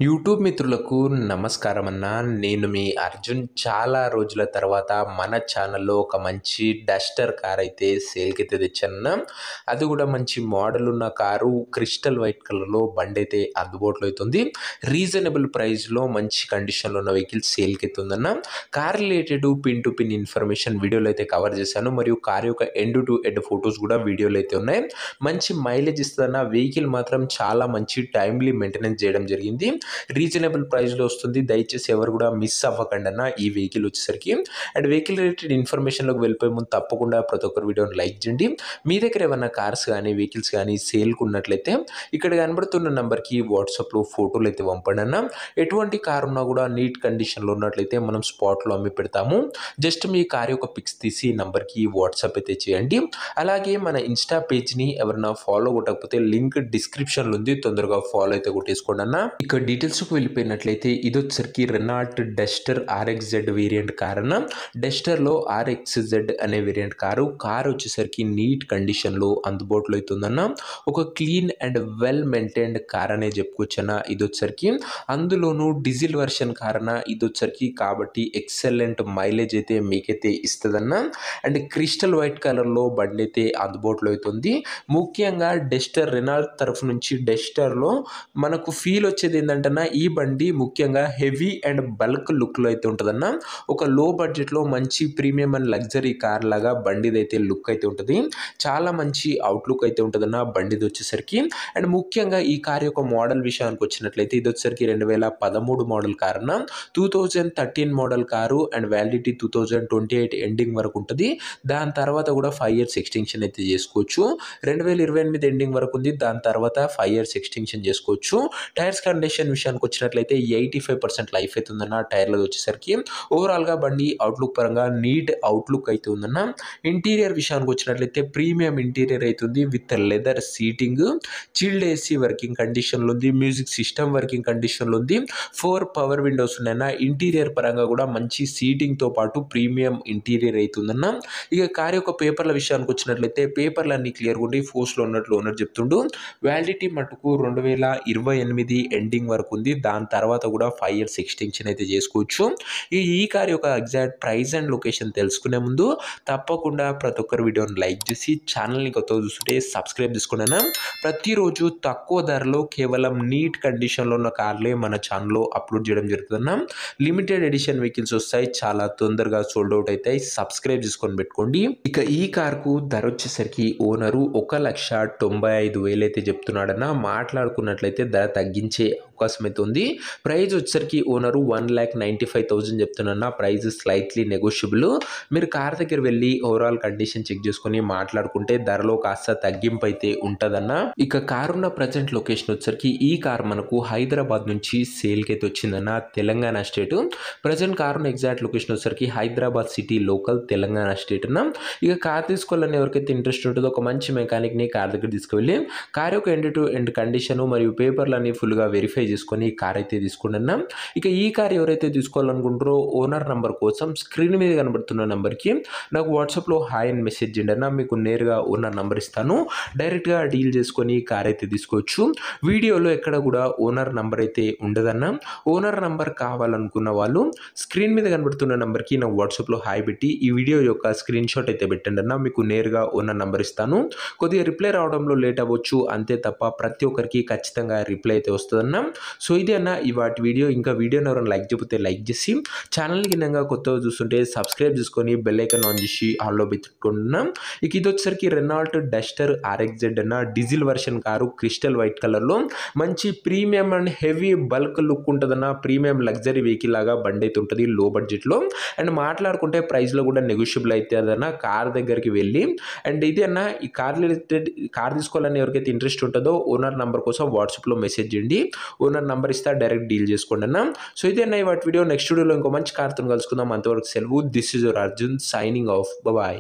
YouTube మిత్రులకు నమస్కారం అన్న. నేను మీ అర్జున్. చాలా రోజుల తర్వాత మన ఛానల్లో ఒక మంచి డస్టర్ కార్ అయితే సేల్‌కైతే తెచ్చానన్న. అది కూడా మంచి మోడల్ ఉన్న కారు, క్రిస్టల్ వైట్ కలర్‌లో బండైతే అందుబాటులో అయితుంది. రీజనబుల్ ప్రైస్‌లో మంచి కండిషన్‌లో ఉన్న వెహికల్ సేల్‌కైతే ఉందన్న. Car related pin to pin information వీడియోలో అయితే కవర్ చేశాను. మరియు కార్ యొక్క ఎండ్ టు ఎండ్ ఫోటోస్ కూడా వీడియోలో అయితే ఉన్నాయి. మంచి మైలేజ్ ఇస్తుందన్న. వెహికల్ మాత్రం చాలా మంచి టైమ్లీ మెయింటెనెన్స్ చేయడం జరిగింది. రీజనబుల్ ప్రైస్లో వస్తుంది. దయచేసి ఎవరు కూడా మిస్ అవ్వకండి అన్న ఈ వెహికల్ వచ్చేసరికి. అండ్ వెహికల్ రిలేటెడ్ ఇన్ఫర్మేషన్లోకి వెళ్ళిపోయే ముందు తప్పకుండా ప్రతి ఒక్కరు వీడియోని లైక్ చేయండి. మీ దగ్గర ఏమైనా కార్స్ కానీ వెహికల్స్ కానీ సేల్కు ఉన్నట్లయితే ఇక్కడ కనబడుతున్న నెంబర్కి వాట్సాప్లో ఫోటోలు అయితే పంపండి అన్న. ఎటువంటి కార్ ఉన్నా కూడా నీట్ కండిషన్లో ఉన్నట్లయితే మనం స్పాట్లో అమ్మి పెడతాము. జస్ట్ మీ కార్ యొక్క పిక్స్ తీసి నంబర్కి వాట్సాప్ అయితే చేయండి. అలాగే మన ఇన్స్టా పేజ్ని ఎవరైనా ఫాలో కొట్టకపోతే లింక్ డిస్క్రిప్షన్లో ఉంది. తొందరగా ఫాలో అయితే కొట్టేసుకోండి అన్న. ఇక డీటెయిల్స్కి వెళ్ళిపోయినట్లయితే ఇది వచ్చేసరికి Renault Duster RXZ variant car అన్న. డస్టర్లో RXZ అనే వేరియంట్ కారు వచ్చేసరికి నీట్ కండిషన్లో అందుబాటులో అవుతుందన్న. ఒక clean and well maintained car అనే చెప్పుకోవచ్చన్న. ఇది వచ్చేసరికి అందులోనూ డీజిల్ వర్షన్ కార్ అన్న. ఇది వచ్చేసరికి కాబట్టి ఎక్సలెంట్ మైలేజ్ అయితే మీకైతే ఇస్తుందన్న. అండ్ క్రిస్టల్ వైట్ కలర్లో బండి అయితే అందుబాటులో అవుతుంది. ముఖ్యంగా డస్టర్ రెనాల్ట్ తరఫు నుంచి డస్టర్లో మనకు ఫీల్ వచ్చేది ఏంటంటే ఈ బండి ముఖ్యంగా హెవీ అండ్ బల్క్ లుక్లో అయితే ఉంటుందన్న. ఒక లో బడ్జెట్లో మంచి ప్రీమియం అండ్ లగ్జరీ కార్ లాగా బండిది అయితే లుక్ అయితే ఉంటుంది. చాలా మంచి అవుట్లుక్ అయితే ఉంటుందన్న బండిది వచ్చేసరికి. అండ్ ముఖ్యంగా ఈ కార్ యొక్క మోడల్ విషయానికి వచ్చినట్లయితే ఇది వచ్చేసరికి 2013 మోడల్ కార్ అన్న. 2013 model car and validity 2028 ending వరకు ఉంటుంది. దాని తర్వాత కూడా 5 years ఎక్స్టెన్షన్ అయితే చేసుకోవచ్చు. 2028 ఎండింగ్ వరకు ఉంది. దాని తర్వాత 5 years ఎక్స్టెన్షన్ చేసుకోవచ్చు. టైర్స్ కండిషన్ విషయానికి వచ్చినట్లయితే 85% లైఫ్ అయితే ఉందన్న టైర్లో వచ్చేసరికి. ఓవరాల్గా బండి అవుట్లుక్ పరంగా నీట్ అవుట్లుక్ అయితే ఉందన్న. ఇంటీరియర్ విషయానికి వచ్చినట్లయితే ప్రీమియం ఇంటీరియర్ అవుతుంది with leather seating, chilled AC working కండిషన్లో ఉంది, మ్యూజిక్ సిస్టమ్ వర్కింగ్ కండిషన్లో ఉంది, 4 పవర్ విండోస్ ఉన్నాయన్న. ఇంటీరియర్ పరంగా కూడా మంచి సీటింగ్తో పాటు ప్రీమియం ఇంటీరియర్ అవుతుందన్న. ఇక కార్ యొక్క పేపర్ల విషయానికి వచ్చినట్లయితే పేపర్లు అన్ని క్లియర్గా ఉండి ఫోర్స్లో ఉన్నట్లు ఓనర్ చెప్తుండు. వ్యాలిడిటీ మటుకు 2028 ఎండింగ్ వరకు ఉంది. దాని తర్వాత కూడా 5 years ఎక్స్టెన్షన్ అయితే చేసుకోవచ్చు. ఈ కార్ యొక్క ఎగ్జాక్ట్ ప్రైస్ అండ్ లొకేషన్ తెలుసుకునే ముందు తప్పకుండా ప్రతి ఒక్కరు వీడియోని లైక్ చేసి ఛానల్ని కొత్తగా చూస్తుంటే సబ్స్క్రైబ్ చేసుకున్నాను. ప్రతిరోజు తక్కువ ధరలో కేవలం నీట్ కండిషన్లో ఉన్న కార్లే మన ఛానల్లో అప్లోడ్ చేయడం జరుగుతుందన్న. లిమిటెడ్ ఎడిషన్ వెహికల్స్ వస్తాయి, చాలా తొందరగా సోల్డ్ అవుట్ అవుతాయి. సబ్స్క్రైబ్ చేసుకొని పెట్టుకోండి. ఇక ఈ కార్కు ధర వచ్చేసరికి ఓనరు 1,95,000 అయితే చెప్తున్నాడన్న. మాట్లాడుకున్నట్లయితే ధర తగ్గించే అవకాశం అయితే ఉంది. ప్రైస్ వచ్చేసరికి ఓనరు 1,95,000 చెప్తున్నా. Price slightly negotiable. మీరు కార్ దగ్గర వెళ్ళి ఓవరాల్ కండిషన్ చెక్ చేసుకొని మాట్లాడుకుంటే ధరలో కాస్త తగ్గింపు అయితే ఉంటుందన్న. ఇక కార్ ఉన్న ప్రజెంట్ లొకేషన్ వచ్చేసరికి ఈ కార్ మనకు హైదరాబాద్ నుంచి సేల్కి అయితే వచ్చిందన్న. తెలంగాణ స్టేట్. ప్రజెంట్ కార్ ఉన్న ఎగ్జాక్ట్ లొకేషన్ వచ్చేసరికి Hyderabad city local Telangana state అన్న. ఇక కార్ తీసుకోవాలని ఎవరికైతే ఇంట్రెస్ట్ ఉంటుందో ఒక మంచి మెకానిక్ని కార్ దగ్గర తీసుకువెళ్ళి కార్ యొక్క ఎండ్ టు ఎండ్ కండిషన్ మరియు పేపర్లన్నీ ఫుల్గా వెరిఫై చేసుకొని కార్ అయితే తీసుకున్నా. ఇక ఈ కార్ ఎవరైతే తీసుకోవాలనుకుంటారో ఓనర్ నెంబర్ కోసం స్క్రీన్ మీద కనబడుతున్న నెంబర్కి నాకు వాట్సాప్లో హాయ్ అని మెసేజ్ చేయండి అన్న. మీకు నేరుగా ఓనర్ నెంబర్ ఇస్తాను. డైరెక్ట్గా డీల్ చేసుకొని కార్ అయితే తీసుకోవచ్చు. వీడియోలో ఎక్కడ కూడా ఓనర్ నెంబర్ అయితే ఉండదన్న. ఓనర్ నెంబర్ కావాలనుకున్న వాళ్ళు స్క్రీన్ మీద కనబడుతున్న నెంబర్కి నాకు వాట్సాప్లో హాయ్ పెట్టి ఈ వీడియో యొక్క స్క్రీన్ షాట్ అయితే పెట్టండి అన్న. మీకు నేరుగా ఓనర్ నెంబర్ ఇస్తాను. కొద్దిగా రిప్లై రావడంలో లేట్ అవ్వచ్చు అంతే తప్ప ప్రతి ఒక్కరికి ఖచ్చితంగా రిప్లై అయితే వస్తుందన్న. సో ఇది అన్న వాటి వీడియో. ఇంకా వీడియోని ఎవరైనా లైక్ చేయకపోతే లైక్ చేసి ఛానల్కి కింద కొత్తగా చూస్తుంటే సబ్స్క్రైబ్ చేసుకొని బెల్ ఐకాన్ ఆన్ చేసి ఆల్లో పెట్టుకుంటున్నాం. ఇక ఇది వచ్చేసరికి రెనాల్ట్ డస్టర్ RXZ అన్న. Diesel version car crystal white కలర్లో మంచి premium and heavy bulk look ఉంటుందన్న. ప్రీమియం లగ్జరీ వెహికల్ లాగా బండి అయితే ఉంటుంది లో బడ్జెట్లో. అండ్ మాట్లాడుకుంటే ప్రైస్లో కూడా నెగోషియబుల్ అయితే అదన్న. కార్ దగ్గరికి వెళ్ళి అండ్ ఇది అన్న ఈ కార్ రిలేటెడ్ కార్ తీసుకోవాలని ఎవరికైతే ఇంట్రెస్ట్ ఉంటుందో ఓనర్ నెంబర్ కోసం వాట్సాప్లో మెసేజ్ చేయండి. ఓనర్ నెంబర్ ఇస్తా డైరెక్ట్ డీల్ చేసుకోండి అన్న. సో ఇదే అన్న వాటి వీడియో. నెక్స్ట్ వీడియోలో ఇంకో మంచి కార్తో కలుసుకుందాం. అంతవరకు సెలవు. This is your Arjun signing off. Bye.